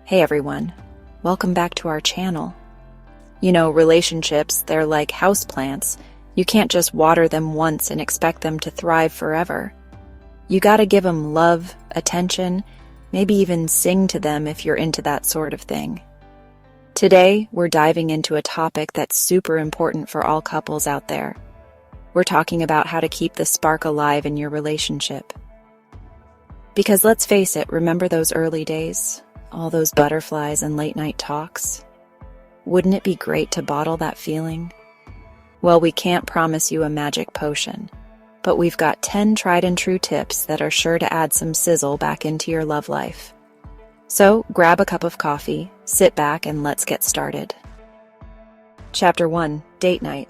Hey everyone, welcome back to our channel. You know, relationships, they're like houseplants. You can't just water them once and expect them to thrive forever. You gotta give them love, attention, maybe even sing to them if you're into that sort of thing. Today, we're diving into a topic that's super important for all couples out there. We're talking about how to keep the spark alive in your relationship. Because let's face it, remember those early days? All those butterflies and late-night talks? Wouldn't it be great to bottle that feeling? Well, we can't promise you a magic potion, but we've got 10 tried-and-true tips that are sure to add some sizzle back into your love life. So, grab a cup of coffee, sit back, and let's get started. Chapter 1, Date Night.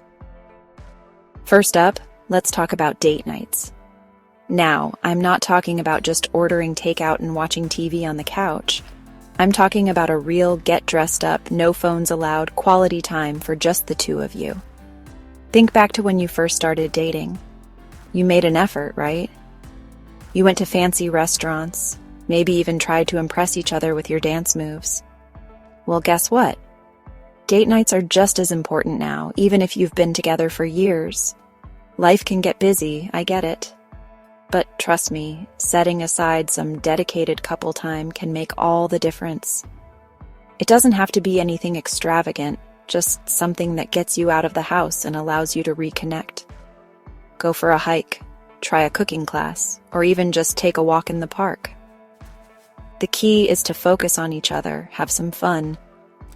First up, let's talk about date nights. Now, I'm not talking about just ordering takeout and watching TV on the couch. I'm talking about a real get dressed up, no phones allowed, quality time for just the two of you. Think back to when you first started dating. You made an effort, right? You went to fancy restaurants, maybe even tried to impress each other with your dance moves. Well, guess what? Date nights are just as important now, even if you've been together for years. Life can get busy, I get it. But trust me, setting aside some dedicated couple time can make all the difference. It doesn't have to be anything extravagant, just something that gets you out of the house and allows you to reconnect. Go for a hike, try a cooking class, or even just take a walk in the park. The key is to focus on each other, have some fun,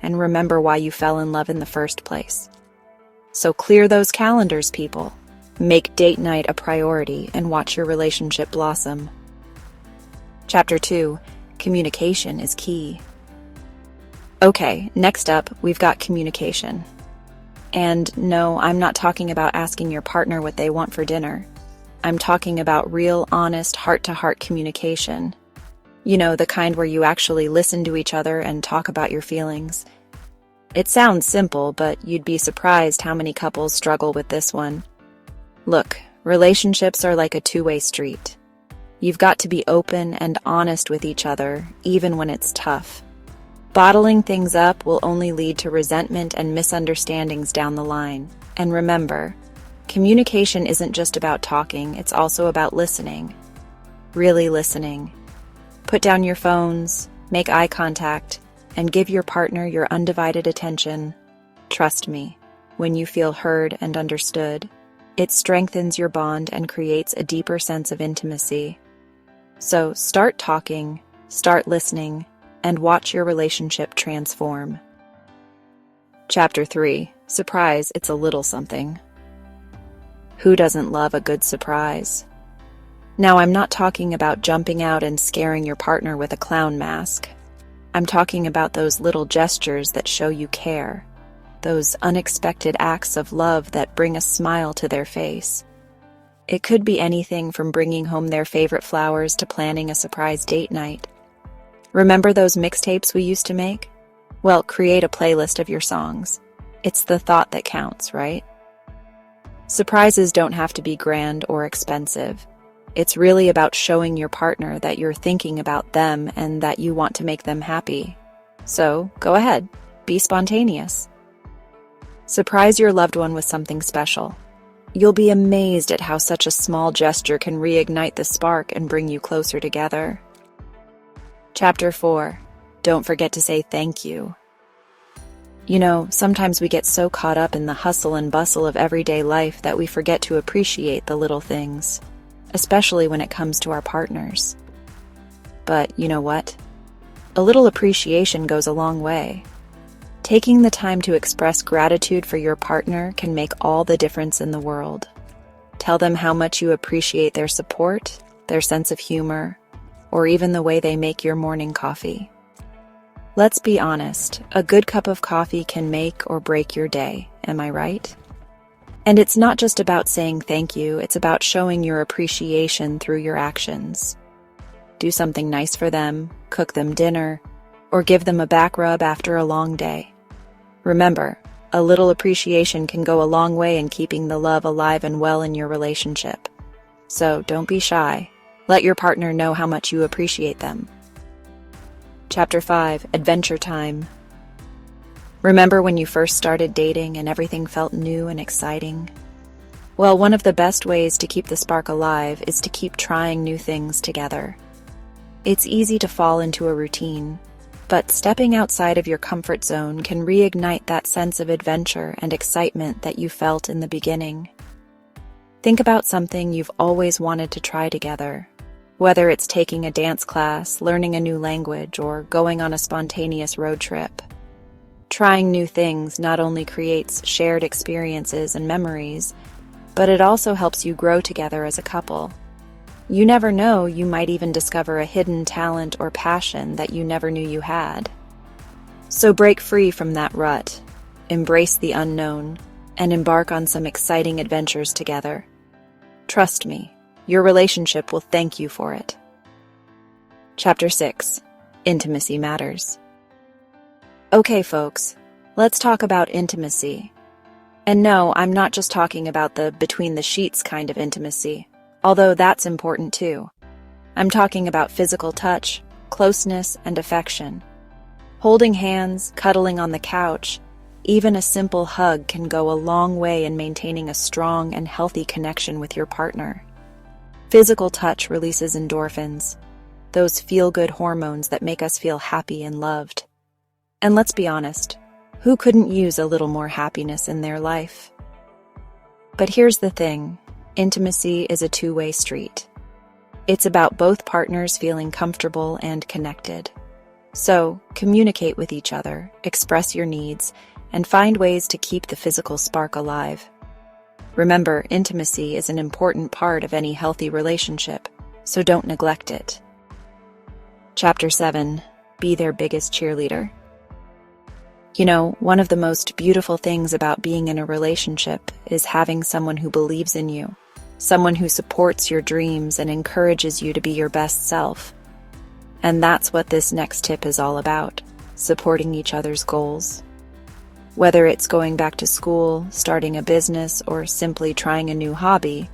and remember why you fell in love in the first place. So clear those calendars, people. Make date night a priority and watch your relationship blossom. Chapter 2, Communication is key. Okay, next up, we've got communication. And no, I'm not talking about asking your partner what they want for dinner. I'm talking about real, honest, heart-to-heart communication. You know, the kind where you actually listen to each other and talk about your feelings. It sounds simple, but you'd be surprised how many couples struggle with this one. Look, relationships are like a two-way street. You've got to be open and honest with each other, even when it's tough. Bottling things up will only lead to resentment and misunderstandings down the line. And remember, communication isn't just about talking, it's also about listening. Really listening. Put down your phones, make eye contact, and give your partner your undivided attention. Trust me, when you feel heard and understood, it strengthens your bond and creates a deeper sense of intimacy. So start talking, start listening, and watch your relationship transform. Chapter 3, Surprise, it's a little something. Who doesn't love a good surprise? Now, I'm not talking about jumping out and scaring your partner with a clown mask. I'm talking about those little gestures that show you care. Those unexpected acts of love that bring a smile to their face. It could be anything from bringing home their favorite flowers to planning a surprise date night. Remember those mixtapes we used to make? Well, create a playlist of your songs. It's the thought that counts, right? Surprises don't have to be grand or expensive. It's really about showing your partner that you're thinking about them and that you want to make them happy. So, go ahead, be spontaneous. Surprise your loved one with something special. You'll be amazed at how such a small gesture can reignite the spark and bring you closer together. Chapter 4, Don't forget to say thank you. You know, sometimes we get so caught up in the hustle and bustle of everyday life that we forget to appreciate the little things, especially when it comes to our partners. But you know what? A little appreciation goes a long way. Taking the time to express gratitude for your partner can make all the difference in the world. Tell them how much you appreciate their support, their sense of humor, or even the way they make your morning coffee. Let's be honest, a good cup of coffee can make or break your day, am I right? And it's not just about saying thank you, it's about showing your appreciation through your actions. Do something nice for them, cook them dinner, or give them a back rub after a long day. Remember, a little appreciation can go a long way in keeping the love alive and well in your relationship. So don't be shy. Let your partner know how much you appreciate them. Chapter 5, Adventure Time. Remember when you first started dating and everything felt new and exciting? Well, one of the best ways to keep the spark alive is to keep trying new things together. It's easy to fall into a routine, but stepping outside of your comfort zone can reignite that sense of adventure and excitement that you felt in the beginning. Think about something you've always wanted to try together, whether it's taking a dance class, learning a new language, or going on a spontaneous road trip. Trying new things not only creates shared experiences and memories, but it also helps you grow together as a couple. You never know, you might even discover a hidden talent or passion that you never knew you had. So break free from that rut, embrace the unknown, and embark on some exciting adventures together. Trust me, your relationship will thank you for it. Chapter 6, Intimacy Matters. Okay, folks, let's talk about intimacy. And no, I'm not just talking about the between-the-sheets kind of intimacy, although that's important too. I'm talking about physical touch, closeness, and affection. Holding hands, cuddling on the couch, even a simple hug can go a long way in maintaining a strong and healthy connection with your partner. Physical touch releases endorphins, those feel-good hormones that make us feel happy and loved. And let's be honest, who couldn't use a little more happiness in their life? But here's the thing, intimacy is a two-way street. It's about both partners feeling comfortable and connected. So, communicate with each other, express your needs, and find ways to keep the physical spark alive. Remember, intimacy is an important part of any healthy relationship, so don't neglect it. Chapter 7, Be Their Biggest Cheerleader. You know, one of the most beautiful things about being in a relationship is having someone who believes in you, someone who supports your dreams and encourages you to be your best self. And that's what this next tip is all about, supporting each other's goals. Whether it's going back to school, starting a business, or simply trying a new hobby,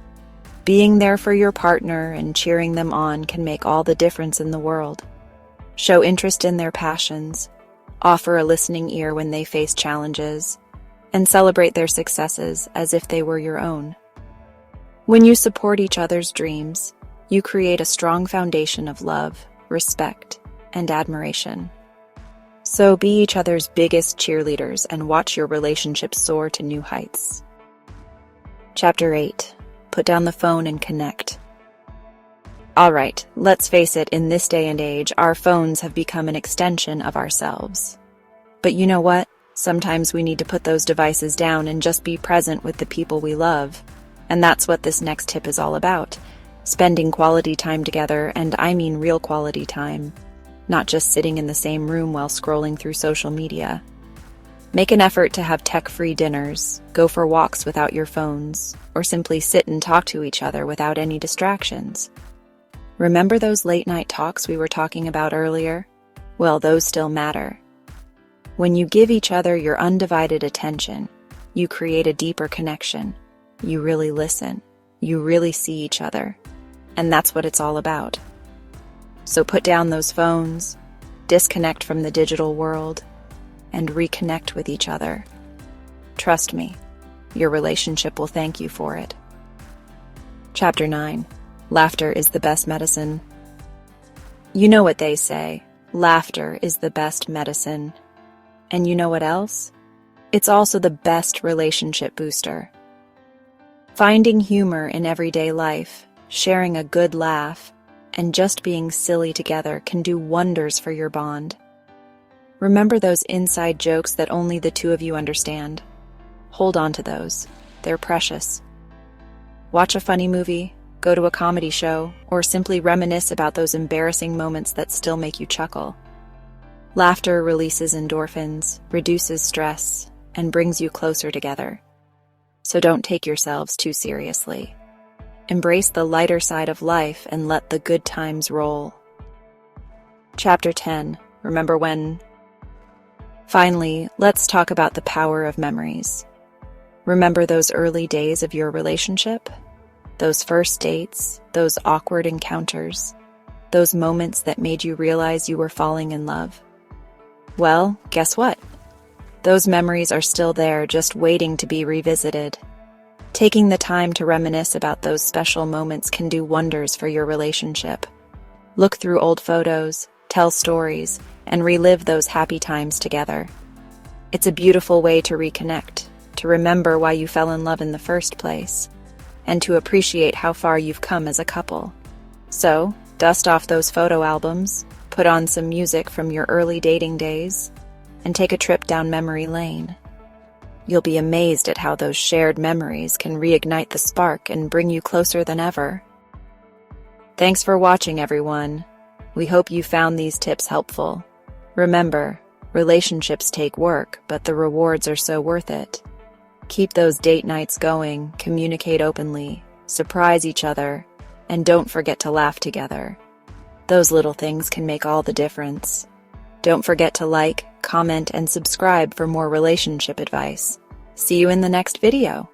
being there for your partner and cheering them on can make all the difference in the world. Show interest in their passions, offer a listening ear when they face challenges, and celebrate their successes as if they were your own. When you support each other's dreams, you create a strong foundation of love, respect, and admiration. So be each other's biggest cheerleaders and watch your relationship soar to new heights. Chapter 8, Put down the phone and connect. Alright, let's face it, in this day and age, our phones have become an extension of ourselves. But you know what? Sometimes we need to put those devices down and just be present with the people we love. And that's what this next tip is all about. Spending quality time together, and I mean real quality time. Not just sitting in the same room while scrolling through social media. Make an effort to have tech-free dinners, go for walks without your phones, or simply sit and talk to each other without any distractions. Remember those late-night talks we were talking about earlier? Well, those still matter. When you give each other your undivided attention, you create a deeper connection. You really listen. You really see each other. And that's what it's all about. So put down those phones, disconnect from the digital world, and reconnect with each other. Trust me, your relationship will thank you for it. Chapter 9, Laughter is the best medicine. You know what they say, laughter is the best medicine. And you know what else? It's also the best relationship booster. Finding humor in everyday life, sharing a good laugh, and just being silly together can do wonders for your bond. Remember those inside jokes that only the two of you understand? Hold on to those. They're precious. Watch a funny movie, go to a comedy show, or simply reminisce about those embarrassing moments that still make you chuckle. Laughter releases endorphins, reduces stress, and brings you closer together. So don't take yourselves too seriously. Embrace the lighter side of life and let the good times roll. Chapter 10, Remember When? Finally, let's talk about the power of memories. Remember those early days of your relationship? Those first dates, those awkward encounters? Those moments that made you realize you were falling in love? Well, guess what? Those memories are still there, just waiting to be revisited. Taking the time to reminisce about those special moments can do wonders for your relationship. Look through old photos, tell stories, and relive those happy times together. It's a beautiful way to reconnect, to remember why you fell in love in the first place, and to appreciate how far you've come as a couple. So, dust off those photo albums, put on some music from your early dating days, and take a trip down memory lane. You'll be amazed at how those shared memories can reignite the spark and bring you closer than ever. Thanks for watching, everyone. We hope you found these tips helpful. Remember, relationships take work, but the rewards are so worth it. Keep those date nights going, communicate openly, surprise each other, and don't forget to laugh together. Those little things can make all the difference. Don't forget to like, comment, and subscribe for more relationship advice. See you in the next video.